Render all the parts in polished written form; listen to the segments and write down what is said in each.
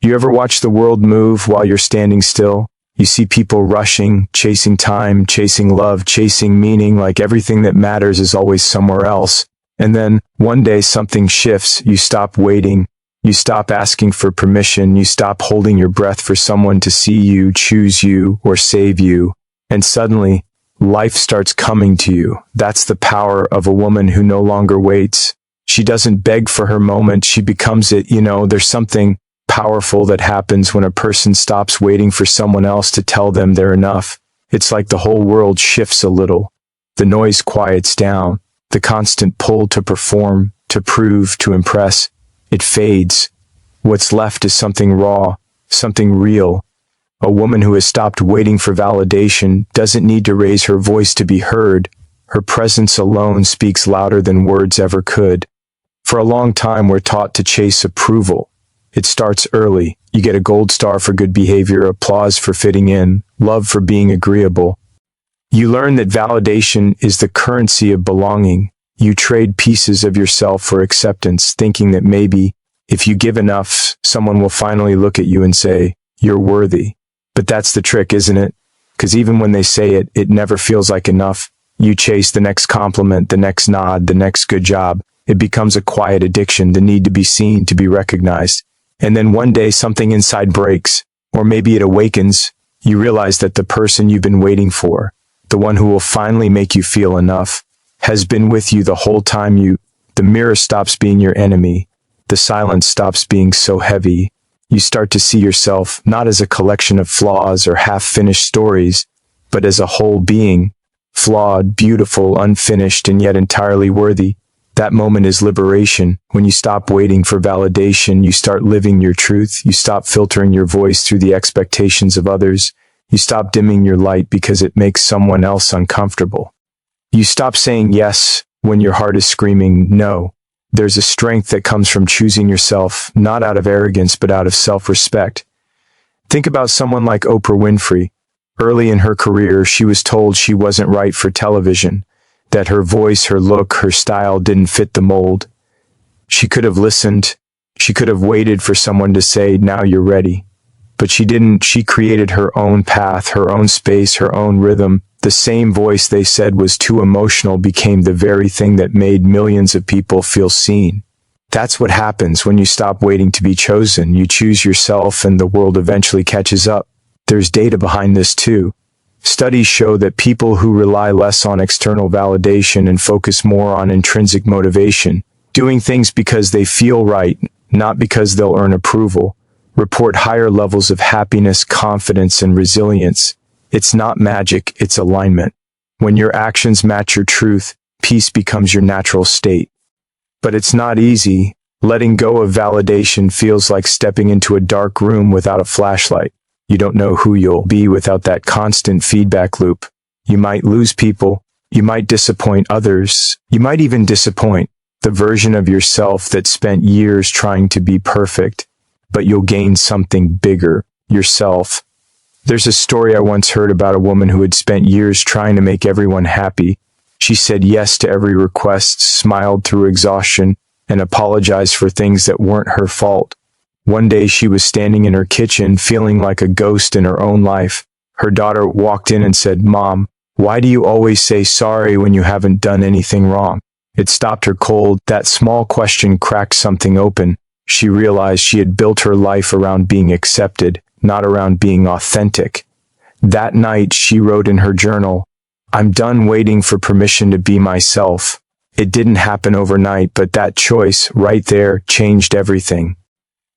You ever watch the world move while you're standing still? You see people rushing, chasing time, chasing love, chasing meaning, like everything that matters is always somewhere else. And then, one day something shifts, you stop waiting, you stop asking for permission, you stop holding your breath for someone to see you, choose you, or save you. And suddenly, life starts coming to you. That's the power of a woman who no longer waits. She doesn't beg for her moment, she becomes it. There's something powerful that happens when a person stops waiting for someone else to tell them they're enough. It's like the whole world shifts a little. The noise quiets down. The constant pull to perform, to prove, to impress, it fades. What's left is something raw, something real. A woman who has stopped waiting for validation doesn't need to raise her voice to be heard. Her presence alone speaks louder than words ever could. For a long time, we're taught to chase approval. It starts early. You get a gold star for good behavior, applause for fitting in, love for being agreeable. You learn that validation is the currency of belonging. You trade pieces of yourself for acceptance, thinking that maybe, if you give enough, someone will finally look at you and say, "You're worthy." But that's the trick, isn't it? Because even when they say it, it never feels like enough. You chase the next compliment, the next nod, the next good job. It becomes a quiet addiction, the need to be seen, to be recognized. And then one day something inside breaks, or maybe it awakens. You realize that the person you've been waiting for, the one who will finally make you feel enough, has been with you the whole time. The mirror stops being your enemy. The silence stops being so heavy. You start to see yourself not as a collection of flaws or half-finished stories, but as a whole being, flawed, beautiful, unfinished, and yet entirely worthy. That moment is liberation. When you stop waiting for validation, you start living your truth. You stop filtering your voice through the expectations of others. You stop dimming your light because it makes someone else uncomfortable. You stop saying yes when your heart is screaming no. There's a strength that comes from choosing yourself, not out of arrogance, but out of self-respect. Think about someone like Oprah Winfrey. Early in her career, she was told she wasn't right for television, that her voice, her look, her style didn't fit the mold. She could have listened. She could have waited for someone to say, "Now you're ready." But she didn't. She created her own path, her own space, her own rhythm. The same voice they said was too emotional became the very thing that made millions of people feel seen. That's what happens when you stop waiting to be chosen. You choose yourself and the world eventually catches up. There's data behind this too. Studies show that people who rely less on external validation and focus more on intrinsic motivation, doing things because they feel right, not because they'll earn approval, report higher levels of happiness, confidence, and resilience. It's not magic, it's alignment. When your actions match your truth, peace becomes your natural state. But it's not easy. Letting go of validation feels like stepping into a dark room without a flashlight. You don't know who you'll be without that constant feedback loop. You might lose people. You might disappoint others. You might even disappoint the version of yourself that spent years trying to be perfect. But you'll gain something bigger, yourself. There's a story I once heard about a woman who had spent years trying to make everyone happy. She said yes to every request, smiled through exhaustion, and apologized for things that weren't her fault. One day she was standing in her kitchen feeling like a ghost in her own life. Her daughter walked in and said, "Mom, why do you always say sorry when you haven't done anything wrong?" It stopped her cold. That small question cracked something open. She realized she had built her life around being accepted, not around being authentic. That night she wrote in her journal, "I'm done waiting for permission to be myself." It didn't happen overnight, but that choice right there changed everything.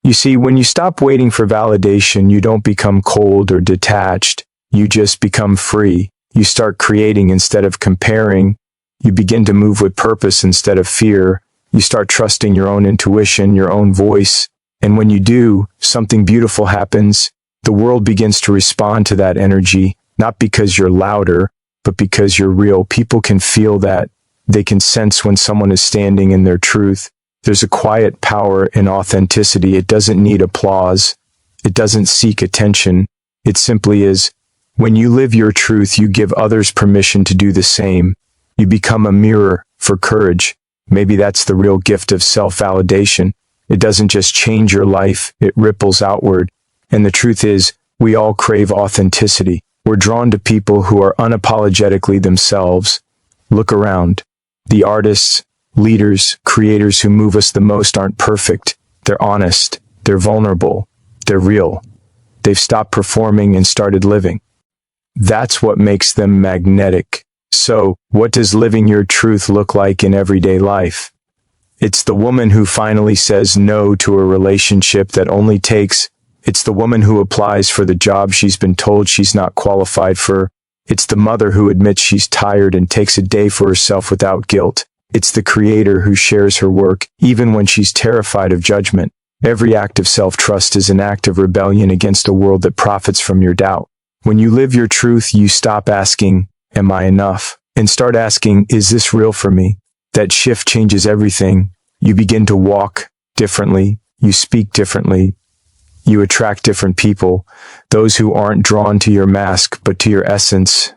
You see, when you stop waiting for validation, you don't become cold or detached. You just become free. You start creating instead of comparing. You begin to move with purpose instead of fear. You start trusting your own intuition, your own voice. And when you do, something beautiful happens. The world begins to respond to that energy, not because you're louder, but because you're real. People can feel that. They can sense when someone is standing in their truth. There's a quiet power in authenticity. It doesn't need applause. It doesn't seek attention. It simply is. When you live your truth, you give others permission to do the same. You become a mirror for courage. Maybe that's the real gift of self-validation. It doesn't just change your life, it ripples outward. And the truth is, we all crave authenticity. We're drawn to people who are unapologetically themselves. Look around. The artists, leaders, creators who move us the most aren't perfect. They're honest. They're vulnerable. They're real. They've stopped performing and started living. That's what makes them magnetic. So, what does living your truth look like in everyday life? It's the woman who finally says no to a relationship that only takes. It's the woman who applies for the job she's been told she's not qualified for. It's the mother who admits she's tired and takes a day for herself without guilt. It's the creator who shares her work, even when she's terrified of judgment. Every act of self-trust is an act of rebellion against a world that profits from your doubt. When you live your truth, you stop asking, "Am I enough?" and start asking, "Is this real for me?" That shift changes everything. You begin to walk differently. You speak differently. You attract different people, those who aren't drawn to your mask, but to your essence.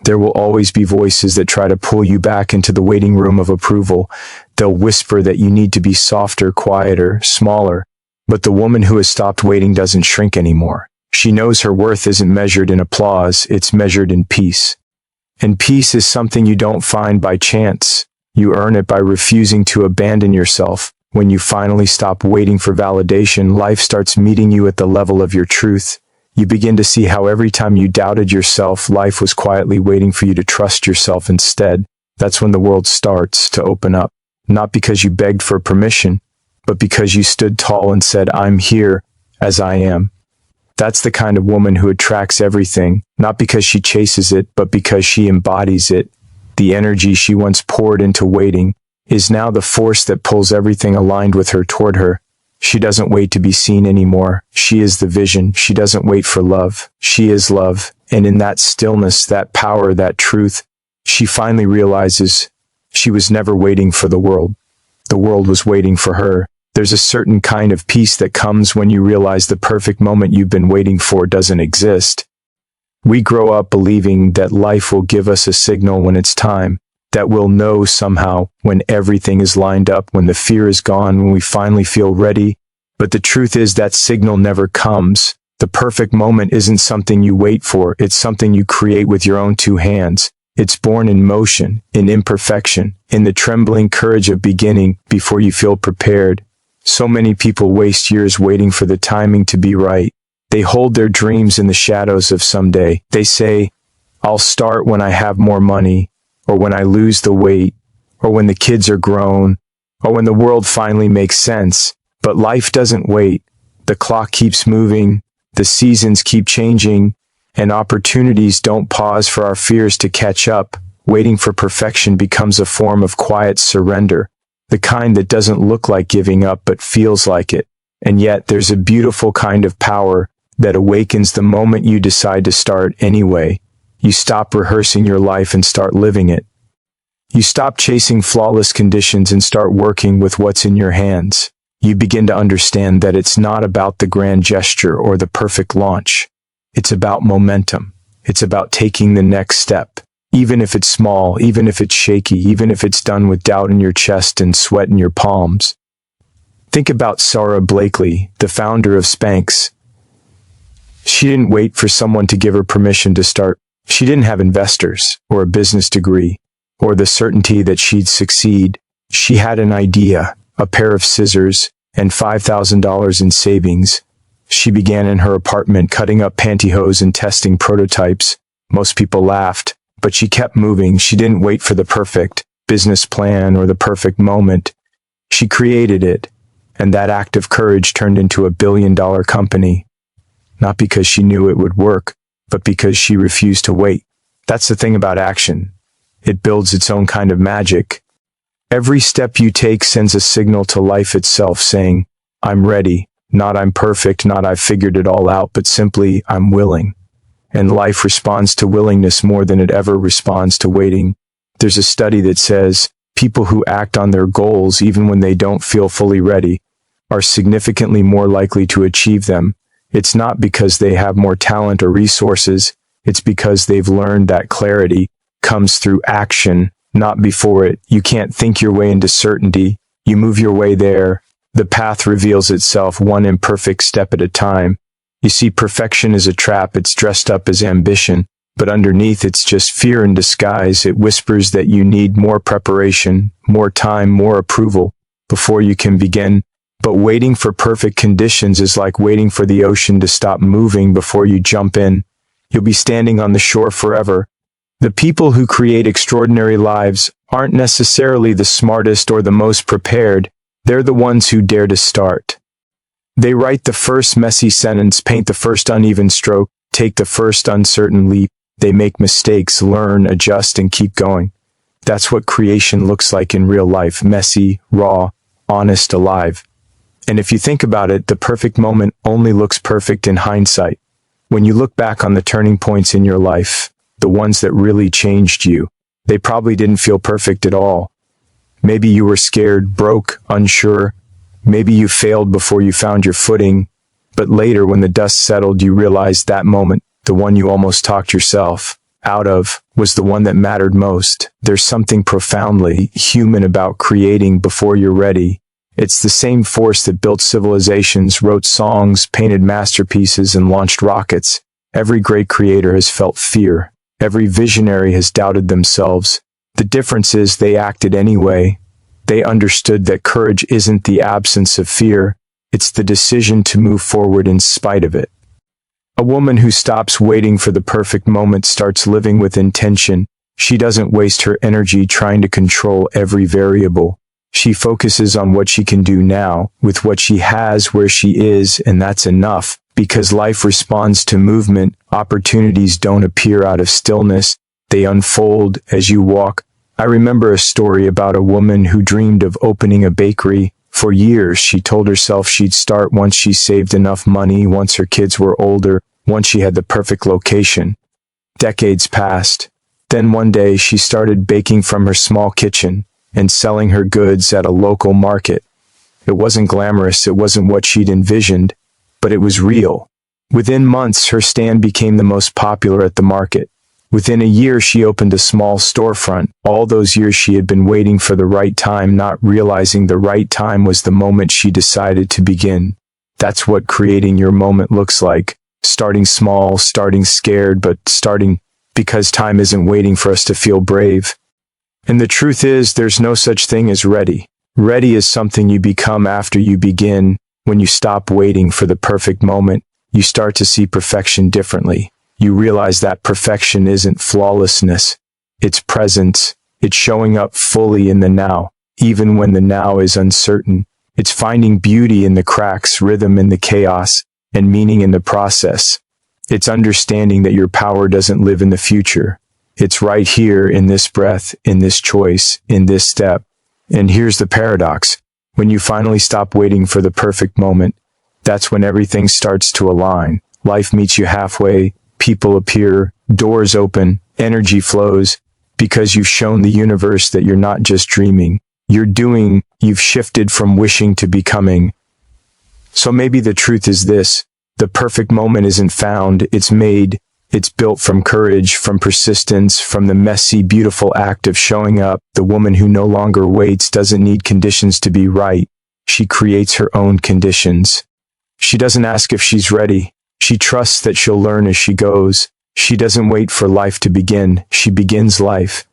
There will always be voices that try to pull you back into the waiting room of approval. They'll whisper that you need to be softer, quieter, smaller. But the woman who has stopped waiting doesn't shrink anymore. She knows her worth isn't measured in applause, it's measured in peace. And peace is something you don't find by chance. You earn it by refusing to abandon yourself. When you finally stop waiting for validation, life starts meeting you at the level of your truth. You begin to see how every time you doubted yourself, life was quietly waiting for you to trust yourself instead. That's when the world starts to open up. Not because you begged for permission, but because you stood tall and said, "I'm here as I am." That's the kind of woman who attracts everything, not because she chases it, but because she embodies it. The energy she once poured into waiting is now the force that pulls everything aligned with her toward her. She doesn't wait to be seen anymore. She is the vision. She doesn't wait for love. She is love. And in that stillness, that power, that truth, she finally realizes she was never waiting for the world. The world was waiting for her. There's a certain kind of peace that comes when you realize the perfect moment you've been waiting for doesn't exist. We grow up believing that life will give us a signal when it's time, that we'll know somehow when everything is lined up, when the fear is gone, when we finally feel ready. But the truth is that signal never comes. The perfect moment isn't something you wait for, it's something you create with your own two hands. It's born in motion, in imperfection, in the trembling courage of beginning before you feel prepared. So many people waste years waiting for the timing to be right. They hold their dreams in the shadows of someday. They say, "I'll start when I have more money, or when I lose the weight, or when the kids are grown, or when the world finally makes sense." But life doesn't wait. The clock keeps moving, the seasons keep changing, and opportunities don't pause for our fears to catch up. Waiting for perfection becomes a form of quiet surrender, the kind that doesn't look like giving up but feels like it. And yet there's a beautiful kind of power that awakens the moment you decide to start anyway. You stop rehearsing your life and start living it. You stop chasing flawless conditions and start working with what's in your hands. You begin to understand that it's not about the grand gesture or the perfect launch. It's about momentum. It's about taking the next step. Even if it's small, even if it's shaky, even if it's done with doubt in your chest and sweat in your palms. Think about Sarah Blakely, the founder of Spanx. She didn't wait for someone to give her permission to start. She didn't have investors, or a business degree, or the certainty that she'd succeed. She had an idea, a pair of scissors, and $5,000 in savings. She began in her apartment cutting up pantyhose and testing prototypes. Most people laughed, but she kept moving. She didn't wait for the perfect business plan or the perfect moment. She created it, and that act of courage turned into a billion-dollar company. Not because she knew it would work, but because she refused to wait. That's the thing about action. It builds its own kind of magic. Every step you take sends a signal to life itself saying, "I'm ready." Not "I'm perfect," not "I've figured it all out," but simply, "I'm willing." And life responds to willingness more than it ever responds to waiting. There's a study that says people who act on their goals even when they don't feel fully ready are significantly more likely to achieve them. It's not because they have more talent or resources, it's because they've learned that clarity comes through action, not before it. You can't think your way into certainty, you move your way there. The path reveals itself one imperfect step at a time. You see, perfection is a trap. It's dressed up as ambition, but underneath it's just fear in disguise. It whispers that you need more preparation, more time, more approval before you can begin. But waiting for perfect conditions is like waiting for the ocean to stop moving before you jump in. You'll be standing on the shore forever. The people who create extraordinary lives aren't necessarily the smartest or the most prepared. They're the ones who dare to start. They write the first messy sentence, paint the first uneven stroke, take the first uncertain leap. They make mistakes, learn, adjust, and keep going. That's what creation looks like in real life: messy, raw, honest, alive. And if you think about it, the perfect moment only looks perfect in hindsight. When you look back on the turning points in your life, the ones that really changed you, they probably didn't feel perfect at all. Maybe you were scared, broke, unsure. Maybe you failed before you found your footing. But later, when the dust settled, you realized that moment, the one you almost talked yourself out of, was the one that mattered most. There's something profoundly human about creating before you're ready. It's the same force that built civilizations, wrote songs, painted masterpieces, and launched rockets. Every great creator has felt fear. Every visionary has doubted themselves. The difference is they acted anyway. They understood that courage isn't the absence of fear. It's the decision to move forward in spite of it. A woman who stops waiting for the perfect moment starts living with intention. She doesn't waste her energy trying to control every variable. She focuses on what she can do now, with what she has, where she is, and that's enough. Because life responds to movement, opportunities don't appear out of stillness. They unfold as you walk. I remember a story about a woman who dreamed of opening a bakery. For years, she told herself she'd start once she saved enough money, once her kids were older, once she had the perfect location. Decades passed. Then one day, she started baking from her small kitchen and selling her goods at a local market. It wasn't glamorous, it wasn't what she'd envisioned, but it was real. Within months, her stand became the most popular at the market. Within a year, she opened a small storefront. All those years she had been waiting for the right time, not realizing the right time was the moment she decided to begin. That's what creating your moment looks like. Starting small, starting scared, but starting because time isn't waiting for us to feel brave. And the truth is, there's no such thing as ready. Ready is something you become after you begin. When you stop waiting for the perfect moment, you start to see perfection differently. You realize that perfection isn't flawlessness. It's presence. It's showing up fully in the now, even when the now is uncertain. It's finding beauty in the cracks, rhythm in the chaos, and meaning in the process. It's understanding that your power doesn't live in the future. It's right here in this breath, in this choice, in this step. And here's the paradox. When you finally stop waiting for the perfect moment, that's when everything starts to align. Life meets you halfway, people appear, doors open, energy flows, because you've shown the universe that you're not just dreaming. You're doing, you've shifted from wishing to becoming. So maybe the truth is this: the perfect moment isn't found, it's made. It's built from courage, from persistence, from the messy, beautiful act of showing up. The woman who no longer waits doesn't need conditions to be right. She creates her own conditions. She doesn't ask if she's ready. She trusts that she'll learn as she goes. She doesn't wait for life to begin. She begins life.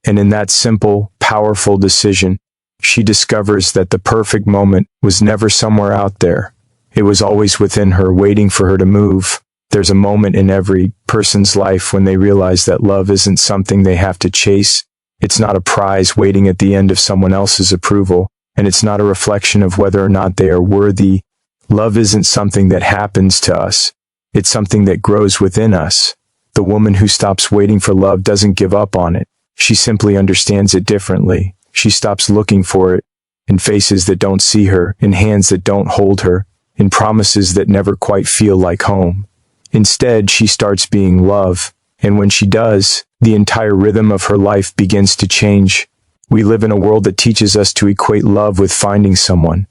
And in that simple, powerful decision, she discovers that the perfect moment was never somewhere out there. It was always within her, waiting for her to move. There's a moment in every person's life when they realize that love isn't something they have to chase. It's not a prize waiting at the end of someone else's approval, and it's not a reflection of whether or not they are worthy. Love isn't something that happens to us. It's something that grows within us. The woman who stops waiting for love doesn't give up on it. She simply understands it differently. She stops looking for it in faces that don't see her, in hands that don't hold her, in promises that never quite feel like home. Instead, she starts being love, and when she does, the entire rhythm of her life begins to change. We live in a world that teaches us to equate love with finding someone,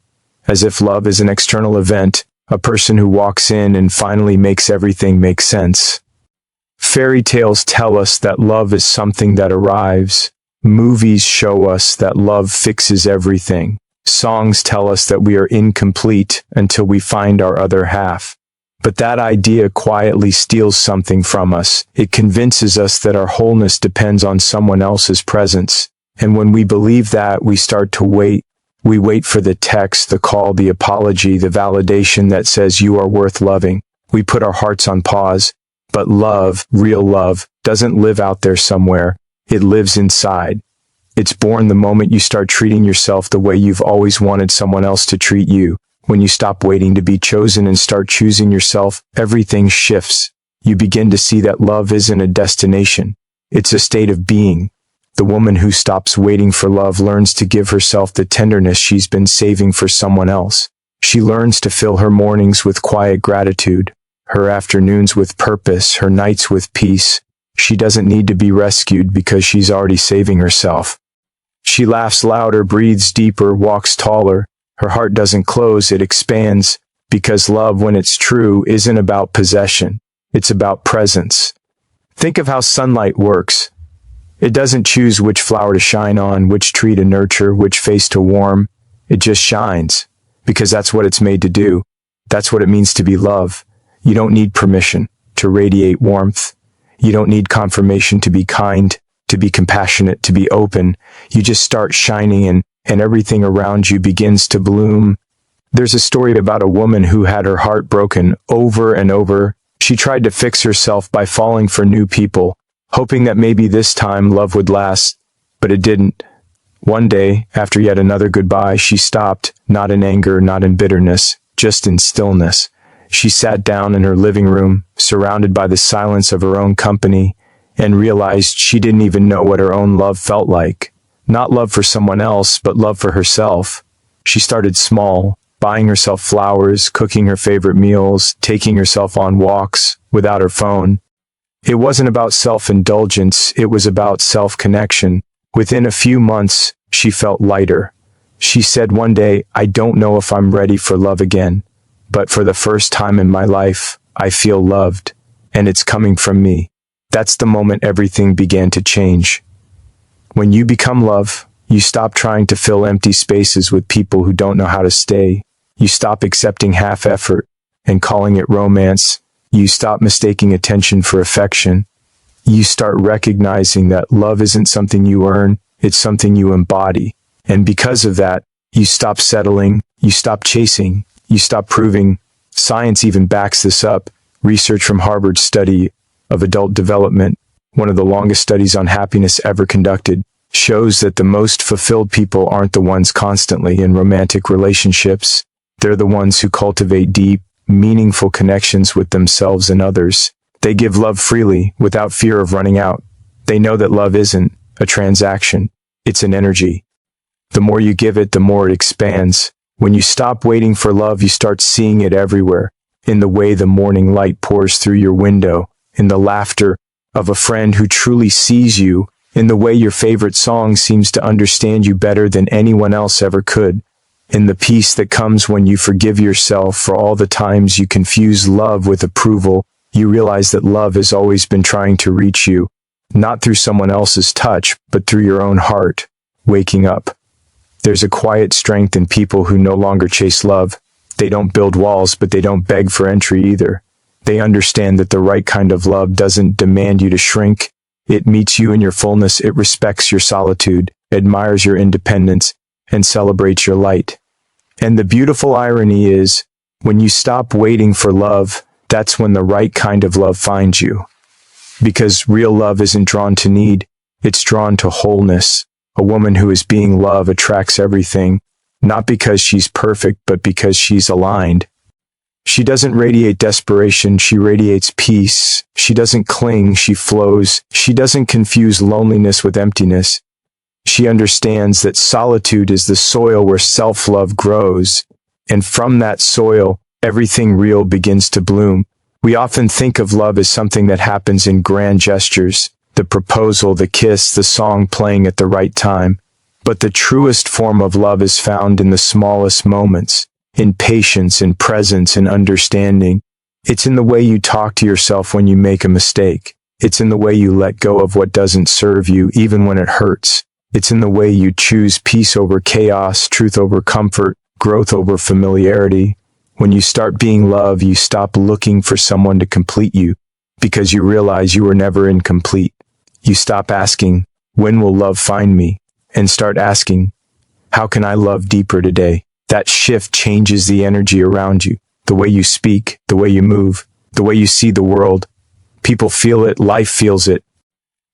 as if love is an external event, a person who walks in and finally makes everything make sense. Fairy tales tell us that love is something that arrives. Movies show us that love fixes everything. Songs tell us that we are incomplete until we find our other half. But that idea quietly steals something from us. It convinces us that our wholeness depends on someone else's presence. And when we believe that, we start to wait. We wait for the text, the call, the apology, the validation that says you are worth loving. We put our hearts on pause. But love, real love, doesn't live out there somewhere. It lives inside. It's born the moment you start treating yourself the way you've always wanted someone else to treat you. When you stop waiting to be chosen and start choosing yourself, everything shifts. You begin to see that love isn't a destination. It's a state of being. The woman who stops waiting for love learns to give herself the tenderness she's been saving for someone else. She learns to fill her mornings with quiet gratitude, her afternoons with purpose, her nights with peace. She doesn't need to be rescued because she's already saving herself. She laughs louder, breathes deeper, walks taller. Her heart doesn't close, it expands, because love, when it's true, isn't about possession. It's about presence. Think of how sunlight works. It doesn't choose which flower to shine on, which tree to nurture, which face to warm. It just shines, because that's what it's made to do. That's what it means to be love. You don't need permission to radiate warmth. You don't need confirmation to be kind, to be compassionate, to be open. You just start shining and everything around you begins to bloom. There's a story about a woman who had her heart broken over and over. She tried to fix herself by falling for new people, hoping that maybe this time love would last, but it didn't. One day, after yet another goodbye, she stopped, not in anger, not in bitterness, just in stillness. She sat down in her living room, surrounded by the silence of her own company, and realized she didn't even know what her own love felt like. Not love for someone else, but love for herself. She started small, buying herself flowers, cooking her favorite meals, taking herself on walks without her phone. It wasn't about self-indulgence, it was about self-connection. Within a few months, she felt lighter. She said one day, "I don't know if I'm ready for love again, but for the first time in my life, I feel loved, and it's coming from me." That's the moment everything began to change. When you become love, you stop trying to fill empty spaces with people who don't know how to stay. You stop accepting half effort and calling it romance. You stop mistaking attention for affection. You start recognizing that love isn't something you earn, it's something you embody. And because of that, you stop settling, you stop chasing, you stop proving. Science even backs this up. Research from Harvard's study of adult development, one of the longest studies on happiness ever conducted, shows that the most fulfilled people aren't the ones constantly in romantic relationships. They're the ones who cultivate deep, meaningful connections with themselves and others. They give love freely, without fear of running out. They know that love isn't a transaction, it's an energy. The more you give it, the more it expands. When you stop waiting for love, you start seeing it everywhere. In the way the morning light pours through your window, in the laughter of a friend who truly sees you, in the way your favorite song seems to understand you better than anyone else ever could, in the peace that comes when you forgive yourself for all the times you confuse love with approval. You realize that love has always been trying to reach you, not through someone else's touch, but through your own heart, waking up. There's a quiet strength in people who no longer chase love. They don't build walls, but they don't beg for entry either. They understand that the right kind of love doesn't demand you to shrink. It meets you in your fullness. It respects your solitude, admires your independence, and celebrates your light. And the beautiful irony is, when you stop waiting for love, that's when the right kind of love finds you. Because real love isn't drawn to need, it's drawn to wholeness. A woman who is being loved attracts everything, not because she's perfect, but because she's aligned. She doesn't radiate desperation, she radiates peace. She doesn't cling, she flows. She doesn't confuse loneliness with emptiness. She understands that solitude is the soil where self-love grows, and from that soil, everything real begins to bloom. We often think of love as something that happens in grand gestures, the proposal, the kiss, the song playing at the right time. But the truest form of love is found in the smallest moments, in patience, in presence, in understanding. It's in the way you talk to yourself when you make a mistake. It's in the way you let go of what doesn't serve you, even when it hurts. It's in the way you choose peace over chaos, truth over comfort, growth over familiarity. When you start being love, you stop looking for someone to complete you, because you realize you were never incomplete. You stop asking, when will love find me? And start asking, how can I love deeper today? That shift changes the energy around you, the way you speak, the way you move, the way you see the world. People feel it, life feels it.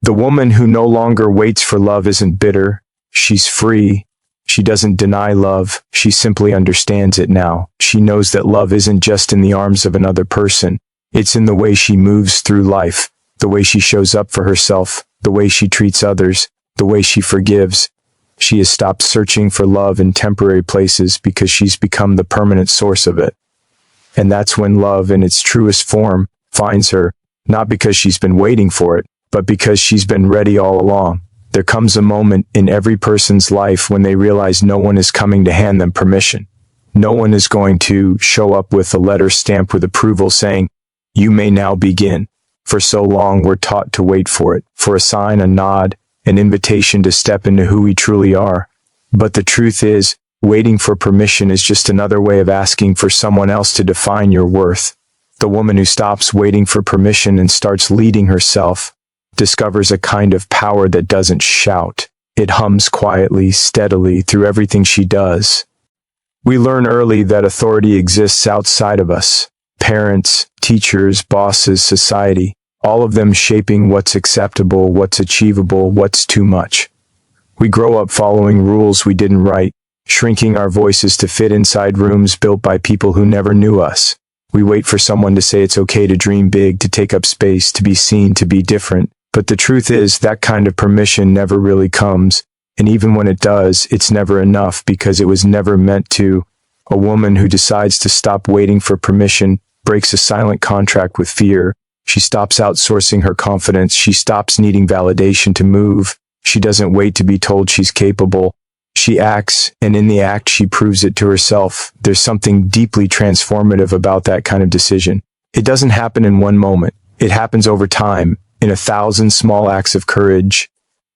The woman who no longer waits for love isn't bitter. She's free. She doesn't deny love. She simply understands it now. She knows that love isn't just in the arms of another person. It's in the way she moves through life, the way she shows up for herself, the way she treats others, the way she forgives. She has stopped searching for love in temporary places because she's become the permanent source of it. And that's when love in its truest form finds her, not because she's been waiting for it, but because she's been ready all along. There comes a moment in every person's life when they realize no one is coming to hand them permission. No one is going to show up with a letter stamped with approval saying, you may now begin. For so long we're taught to wait for it, for a sign, a nod, an invitation to step into who we truly are. But the truth is, waiting for permission is just another way of asking for someone else to define your worth. The woman who stops waiting for permission and starts leading herself discovers a kind of power that doesn't shout. It hums quietly, steadily through everything she does. We learn early that authority exists outside of us. Parents, teachers, bosses, society, all of them shaping what's acceptable, what's achievable, what's too much. We grow up following rules we didn't write, shrinking our voices to fit inside rooms built by people who never knew us. We wait for someone to say it's okay to dream big, to take up space, to be seen, to be different. But the truth is, that kind of permission never really comes. And even when it does, it's never enough because it was never meant to. A woman who decides to stop waiting for permission breaks a silent contract with fear. She stops outsourcing her confidence. She stops needing validation to move. She doesn't wait to be told she's capable. She acts, and in the act, she proves it to herself. There's something deeply transformative about that kind of decision. It doesn't happen in one moment. It happens over time, in 1,000 small acts of courage.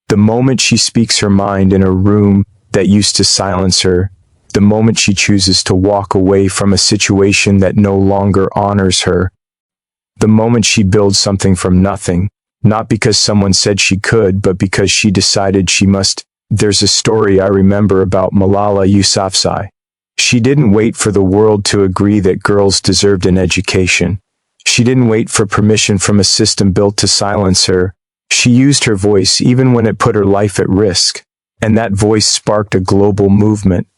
The moment she speaks her mind in a room that used to silence her, the moment she chooses to walk away from a situation that no longer honors her, the moment she builds something from nothing, not because someone said she could, but because she decided she must. There's a story I remember about Malala Yousafzai. She didn't wait for the world to agree that girls deserved an education. She didn't wait for permission from a system built to silence her. She used her voice even when it put her life at risk. And that voice sparked a global movement.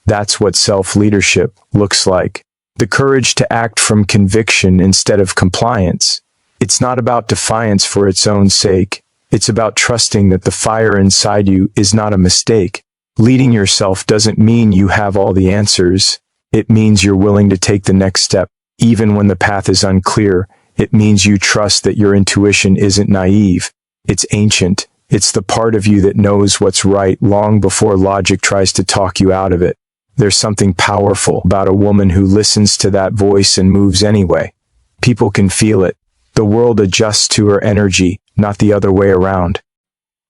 That's what self-leadership looks like. The courage to act from conviction instead of compliance. It's not about defiance for its own sake. It's about trusting that the fire inside you is not a mistake. Leading yourself doesn't mean you have all the answers. It means you're willing to take the next step, even when the path is unclear. It means you trust that your intuition isn't naive. It's ancient. It's the part of you that knows what's right long before logic tries to talk you out of it. There's something powerful about a woman who listens to that voice and moves anyway. People can feel it. The world adjusts to her energy, not the other way around.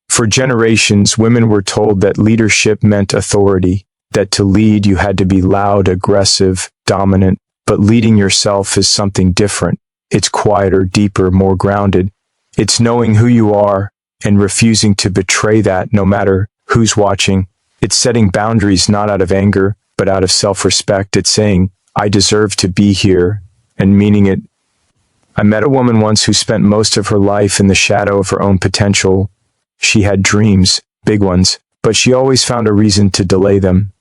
For generations, women were told that leadership meant authority, that to lead you had to be loud, aggressive, dominant, but leading yourself is something different. It's quieter, deeper, more grounded. It's knowing who you are and refusing to betray that no matter who's watching. It's setting boundaries not out of anger, but out of self-respect. It's saying, I deserve to be here, and meaning it. I met a woman once who spent most of her life in the shadow of her own potential. She had dreams, big ones, but she always found a reason to delay them.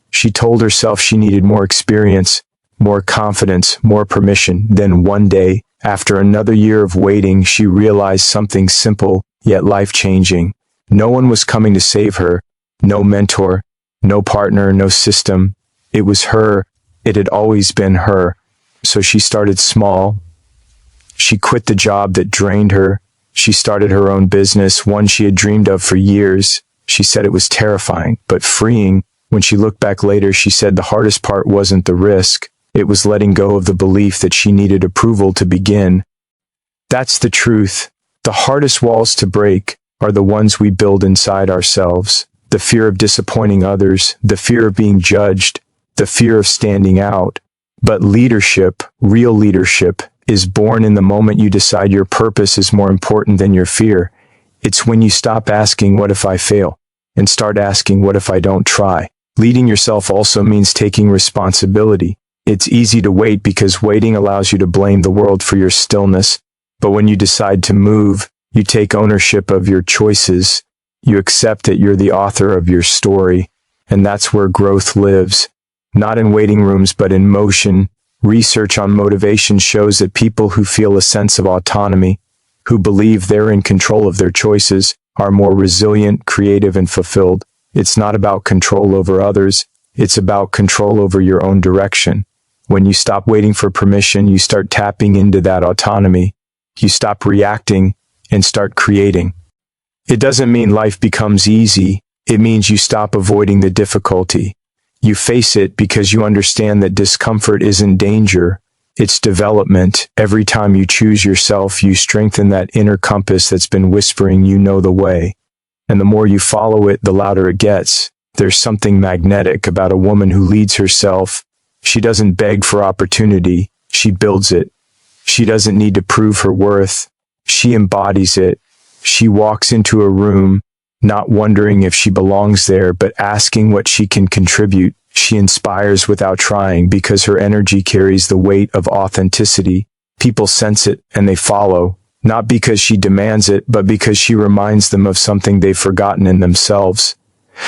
She told herself she needed more experience, more confidence, more permission. Then one day, after another year of waiting, she realized something simple, yet life-changing. No one was coming to save her. No mentor, no partner, no system. It was her. It had always been her. So she started small. She quit the job that drained her. She started her own business, one she had dreamed of for years. She said it was terrifying, but freeing. When she looked back later, she said the hardest part wasn't the risk. It was letting go of the belief that she needed approval to begin. That's the truth. The hardest walls to break are the ones we build inside ourselves. the fear of disappointing others, the fear of being judged, the fear of standing out. But leadership, real leadership, is born in the moment you decide your purpose is more important than your fear. It's when you stop asking, what if I fail? And start asking, what if I don't try? Leading yourself also means taking responsibility. It's easy to wait because waiting allows you to blame the world for your stillness. But when you decide to move, you take ownership of your choices. You accept that you're the author of your story. And that's where growth lives. Not in waiting rooms, but in motion. Research on motivation shows that people who feel a sense of autonomy, who believe they're in control of their choices, are more resilient, creative, and fulfilled. It's not about control over others. It's about control over your own direction. When you stop waiting for permission, you start tapping into that autonomy. You stop reacting and start creating. It doesn't mean life becomes easy. It means you stop avoiding the difficulty. You face it because you understand that discomfort isn't danger. It's development. Every time you choose yourself, you strengthen that inner compass that's been whispering you know the way. And the more you follow it, the louder it gets. There's something magnetic about a woman who leads herself. She doesn't beg for opportunity. She builds it. She doesn't need to prove her worth. She embodies it. She walks into a room, not wondering if she belongs there, but asking what she can contribute. She inspires without trying because her energy carries the weight of authenticity. People sense it and they follow, not because she demands it, but because she reminds them of something they've forgotten in themselves.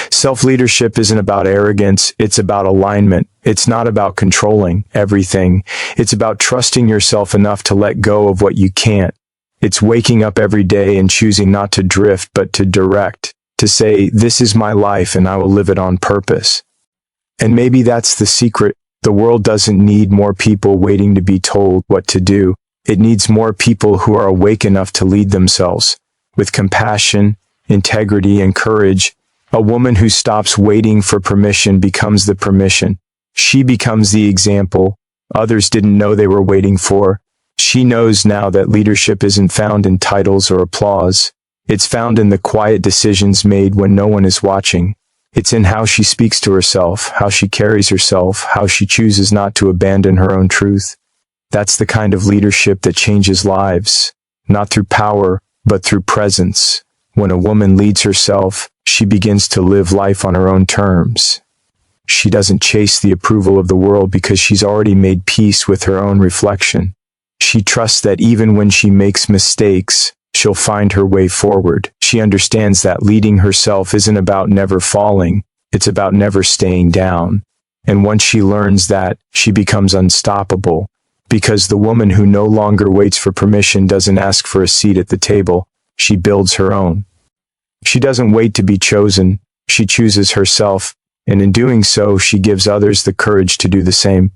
Self-leadership isn't about arrogance, it's about alignment. It's not about controlling everything. It's about trusting yourself enough to let go of what you can't. It's waking up every day and choosing not to drift, but to direct, to say, this is my life and I will live it on purpose. And maybe that's the secret. The world doesn't need more people waiting to be told what to do. It needs more people who are awake enough to lead themselves. With compassion, integrity, and courage, a woman who stops waiting for permission becomes the permission. She becomes the example others didn't know they were waiting for. She knows now that leadership isn't found in titles or applause. It's found in the quiet decisions made when no one is watching. It's in how she speaks to herself, how she carries herself, how she chooses not to abandon her own truth. That's the kind of leadership that changes lives, not through power, but through presence. When a woman leads herself, she begins to live life on her own terms. She doesn't chase the approval of the world because she's already made peace with her own reflection. She trusts that even when she makes mistakes, she'll find her way forward. She understands that leading herself isn't about never falling, it's about never staying down. And once she learns that, she becomes unstoppable. Because the woman who no longer waits for permission doesn't ask for a seat at the table, she builds her own. She doesn't wait to be chosen, she chooses herself, and in doing so, she gives others the courage to do the same.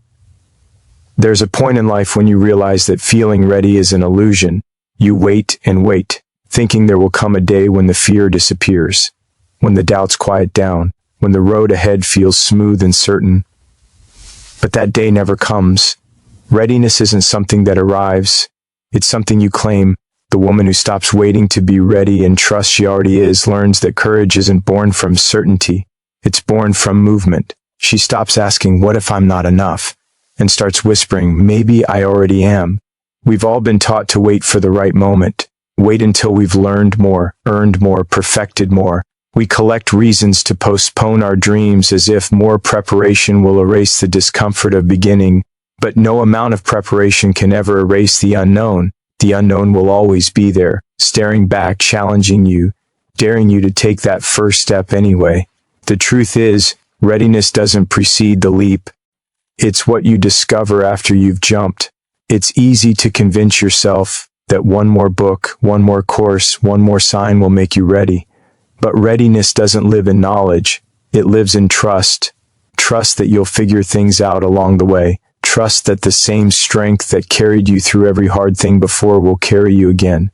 There's a point in life when you realize that feeling ready is an illusion. You wait and wait, thinking there will come a day when the fear disappears, when the doubts quiet down, when the road ahead feels smooth and certain. But that day never comes. Readiness isn't something that arrives, it's something you claim. The woman who stops waiting to be ready and trusts she already is learns that courage isn't born from certainty, it's born from movement. She stops asking, what if I'm not enough? And starts whispering, maybe I already am. We've all been taught to wait for the right moment. Wait until we've learned more, earned more, perfected more. We collect reasons to postpone our dreams as if more preparation will erase the discomfort of beginning. But no amount of preparation can ever erase the unknown. The unknown will always be there, staring back, challenging you, daring you to take that first step anyway. The truth is, readiness doesn't precede the leap. It's what you discover after you've jumped. It's easy to convince yourself that one more book, one more course, one more sign will make you ready. But readiness doesn't live in knowledge. It lives in trust. Trust that you'll figure things out along the way. Trust that the same strength that carried you through every hard thing before will carry you again.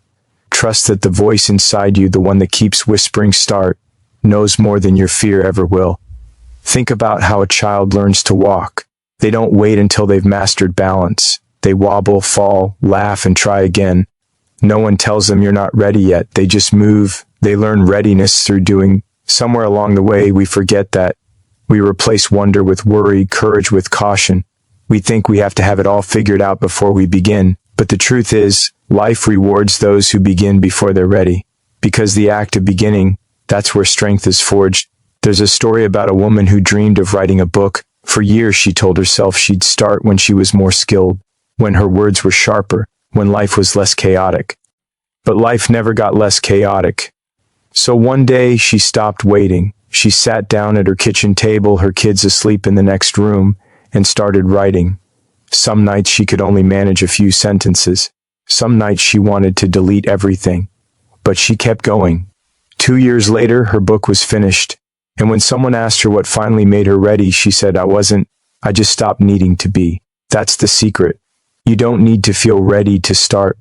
Trust that the voice inside you, the one that keeps whispering start, knows more than your fear ever will. Think about how a child learns to walk. They don't wait until they've mastered balance. They wobble, fall, laugh, and try again. No one tells them you're not ready yet. They just move. They learn readiness through doing, Somewhere along the way, we forget that. We replace wonder with worry, courage with caution. We think we have to have it all figured out before we begin. But the truth is, life rewards those who begin before they're ready. Because the act of beginning, that's where strength is forged. There's a story about a woman who dreamed of writing a book. For years, she told herself she'd start when she was more skilled, when her words were sharper, when life was less chaotic. But life never got less chaotic. So one day, she stopped waiting. She sat down at her kitchen table, her kids asleep in the next room, and started writing. Some nights she could only manage a few sentences. Some nights she wanted to delete everything. But she kept going. 2 years later, her book was finished. And when someone asked her what finally made her ready, she said, I just stopped needing to be. That's the secret. You don't need to feel ready to start.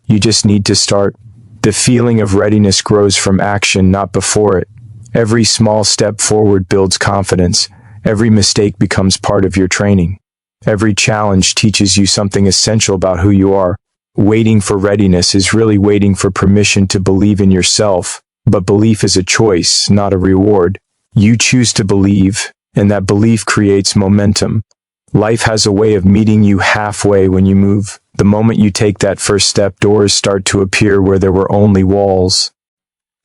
You just need to start. The feeling of readiness grows from action, not before it. Every small step forward builds confidence. Every mistake becomes part of your training. Every challenge teaches you something essential about who you are. Waiting for readiness is really waiting for permission to believe in yourself, but belief is a choice, not a reward. You choose to believe, and that belief creates momentum. Life has a way of meeting you halfway when you move. The moment you take that first step, doors start to appear where there were only walls.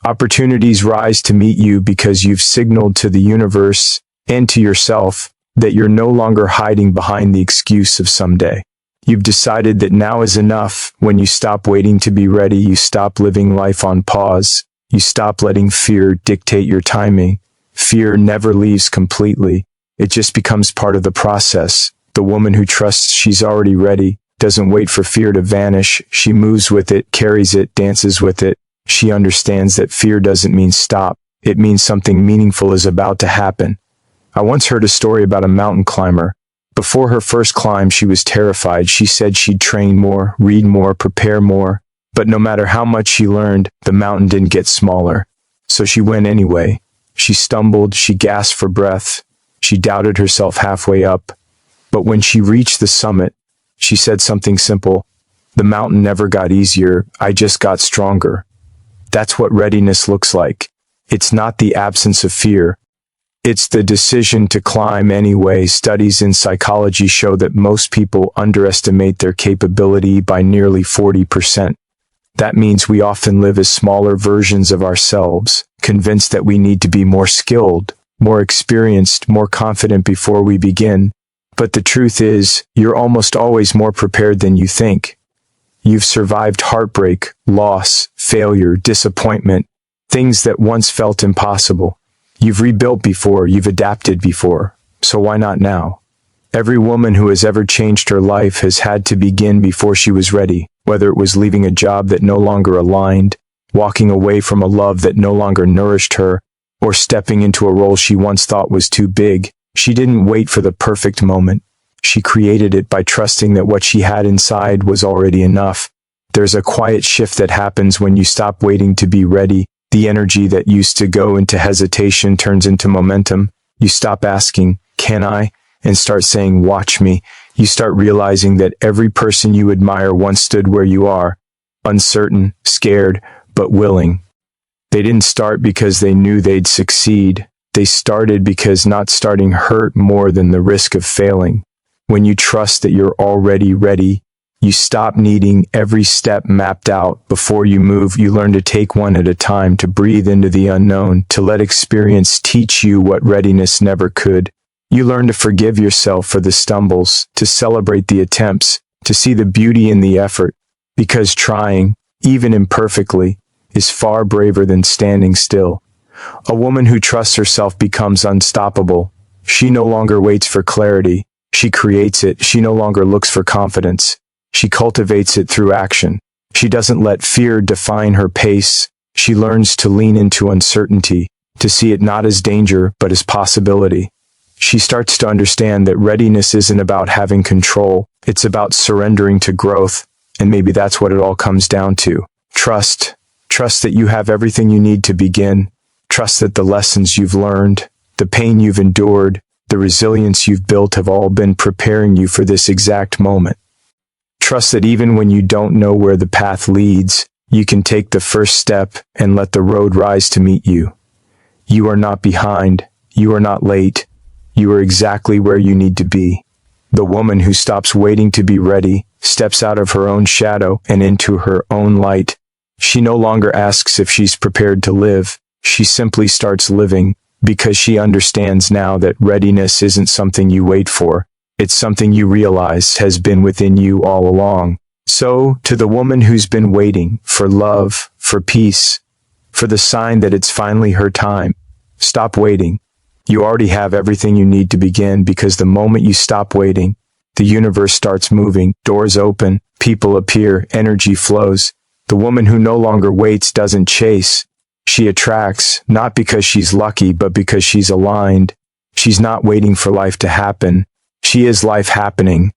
Opportunities rise to meet you because you've signaled to the universe and to yourself that you're no longer hiding behind the excuse of someday. You've decided that now is enough. When you stop waiting to be ready, you stop living life on pause. You stop letting fear dictate your timing. Fear never leaves completely. It just becomes part of the process. The woman who trusts she's already ready doesn't wait for fear to vanish. She moves with it, carries it, dances with it. She understands that fear doesn't mean stop. It means something meaningful is about to happen. I once heard a story about a mountain climber. Before her first climb, she was terrified. She said she'd train more, read more, prepare more. But no matter how much she learned, the mountain didn't get smaller. So she went anyway. She stumbled, she gasped for breath. She doubted herself halfway up. But when she reached the summit, she said something simple. The mountain never got easier, I just got stronger. That's what readiness looks like. It's not the absence of fear. It's the decision to climb anyway. Studies in psychology show that most people underestimate their capability by nearly 40%. That means we often live as smaller versions of ourselves, convinced that we need to be more skilled, more experienced, more confident before we begin. But the truth is, you're almost always more prepared than you think. You've survived heartbreak, loss, failure, disappointment, things that once felt impossible. You've rebuilt before, you've adapted before, so why not now? Every woman who has ever changed her life has had to begin before she was ready, whether it was leaving a job that no longer aligned, walking away from a love that no longer nourished her, or stepping into a role she once thought was too big. She didn't wait for the perfect moment. She created it by trusting that what she had inside was already enough. There's a quiet shift that happens when you stop waiting to be ready. The energy that used to go into hesitation turns into momentum. You stop asking, "Can I?" and start saying, "Watch me." You start realizing that every person you admire once stood where you are, uncertain, scared, but willing. They didn't start because they knew they'd succeed. They started because not starting hurt more than the risk of failing. When you trust that you're already ready, you stop needing every step mapped out. Before you move, you learn to take one at a time, to breathe into the unknown, to let experience teach you what readiness never could. You learn to forgive yourself for the stumbles, to celebrate the attempts, to see the beauty in the effort, because trying, even imperfectly, is far braver than standing still. A woman who trusts herself becomes unstoppable. She no longer waits for clarity. She creates it. She no longer looks for confidence. She cultivates it through action. She doesn't let fear define her pace. She learns to lean into uncertainty, to see it not as danger, but as possibility. She starts to understand that readiness isn't about having control. It's about surrendering to growth. And maybe that's what it all comes down to. Trust. Trust that you have everything you need to begin. Trust that the lessons you've learned, the pain you've endured, the resilience you've built have all been preparing you for this exact moment. Trust that even when you don't know where the path leads, you can take the first step and let the road rise to meet you. You are not behind. You are not late. You are exactly where you need to be. The woman who stops waiting to be ready steps out of her own shadow and into her own light. She no longer asks if she's prepared to live. She simply starts living because she understands now that readiness isn't something you wait for. It's something you realize has been within you all along. So, to the woman who's been waiting for love, for peace, for the sign that it's finally her time, stop waiting. You already have everything you need to begin, because the moment you stop waiting, the universe starts moving, doors open, people appear, energy flows. The woman who no longer waits doesn't chase. She attracts, not because she's lucky, but because she's aligned. She's not waiting for life to happen. She is life happening.